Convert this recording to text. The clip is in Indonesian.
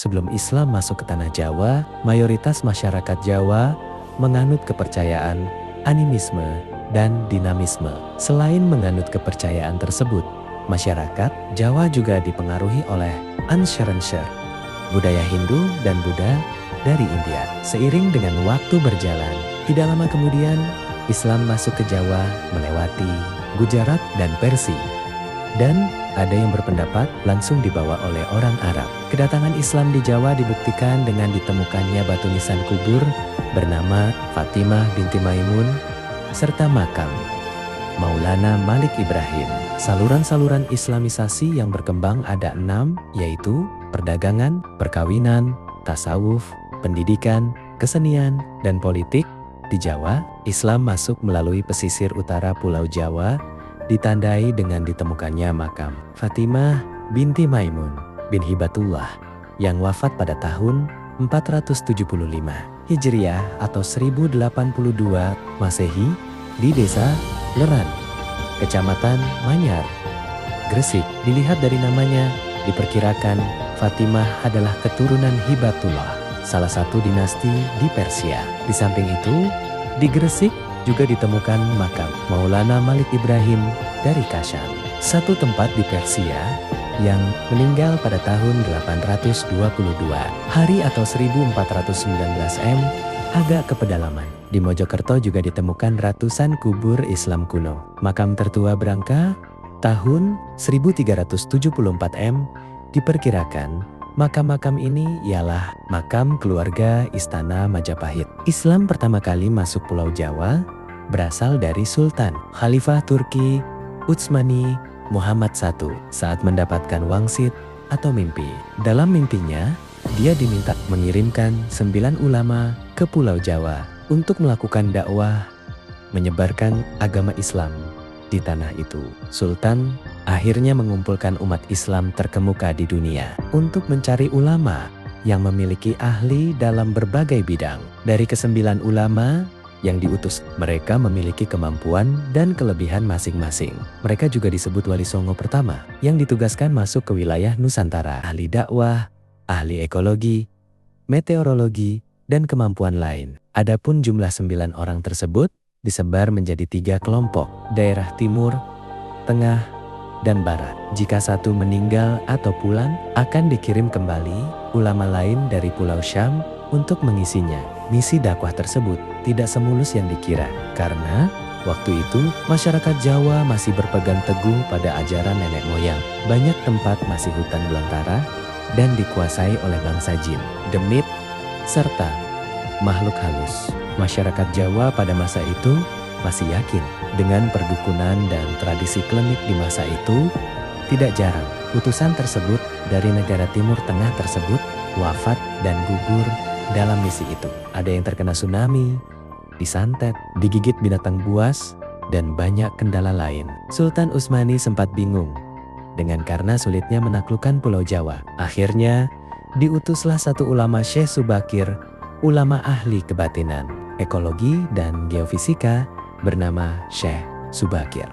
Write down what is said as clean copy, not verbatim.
Sebelum Islam masuk ke tanah Jawa, mayoritas masyarakat Jawa menganut kepercayaan, animisme, dan dinamisme. Selain menganut kepercayaan tersebut, masyarakat Jawa juga dipengaruhi oleh Ansharanshar, budaya Hindu dan Buddha dari India. Seiring dengan waktu berjalan, tidak lama kemudian Islam masuk ke Jawa melewati Gujarat dan Persia. Dan ada yang berpendapat langsung dibawa oleh orang Arab. Kedatangan Islam di Jawa dibuktikan dengan ditemukannya batu nisan kubur bernama Fatimah binti Maimun serta makam Maulana Malik Ibrahim. Saluran-saluran Islamisasi yang berkembang ada 6, yaitu perdagangan, perkawinan, tasawuf, pendidikan, kesenian, dan politik. Di Jawa, Islam masuk melalui pesisir utara Pulau Jawa, ditandai dengan ditemukannya makam Fatimah binti Maimun bin Hibatullah yang wafat pada tahun 475 Hijriah atau 1082 Masehi di desa Leran, Kecamatan Manyar, Gresik. Dilihat dari namanya, diperkirakan Fatimah adalah keturunan Hibatullah, salah satu dinasti di Persia. Di samping itu, di Gresik juga ditemukan makam Maulana Malik Ibrahim dari Kashan, satu tempat di Persia yang meninggal pada tahun 822 Hari atau 1419 M agak ke pedalaman. Di Mojokerto juga ditemukan ratusan kubur Islam kuno. Makam tertua Brangka tahun 1374 M diperkirakan makam-makam ini ialah makam keluarga Istana Majapahit. Islam pertama kali masuk Pulau Jawa berasal dari Sultan Khalifah Turki Utsmani Muhammad I saat mendapatkan wangsit atau mimpi. Dalam mimpinya, dia diminta mengirimkan 9 ulama ke Pulau Jawa untuk melakukan dakwah menyebarkan agama Islam di tanah itu. Sultan akhirnya mengumpulkan umat Islam terkemuka di dunia untuk mencari ulama yang memiliki ahli dalam berbagai bidang. Dari ke-9 ulama yang diutus, mereka memiliki kemampuan dan kelebihan masing-masing. Mereka juga disebut Wali Songo pertama yang ditugaskan masuk ke wilayah Nusantara. Ahli dakwah, ahli ekologi, meteorologi, dan kemampuan lain. Adapun jumlah 9 orang tersebut disebar menjadi 3 kelompok, daerah timur, tengah, dan barat. Jika satu meninggal atau pulang, akan dikirim kembali ulama lain dari Pulau Syam untuk mengisinya. Misi dakwah tersebut tidak semulus yang dikira, karena waktu itu masyarakat Jawa masih berpegang teguh pada ajaran nenek moyang. Banyak tempat masih hutan belantara dan dikuasai oleh bangsa jin, demit, serta makhluk halus. Masyarakat Jawa pada masa itu masih yakin dengan perdukunan dan tradisi klinik di masa itu. Tidak jarang utusan tersebut dari negara Timur Tengah tersebut wafat dan gugur dalam misi itu. Ada yang terkena tsunami, disantet, digigit binatang buas, dan banyak kendala lain. Sultan Utsmani sempat bingung karena sulitnya menaklukkan Pulau Jawa. Akhirnya diutuslah satu ulama, Syekh Subakir, ulama ahli kebatinan, ekologi, dan geofisika bernama Syekh Subakir.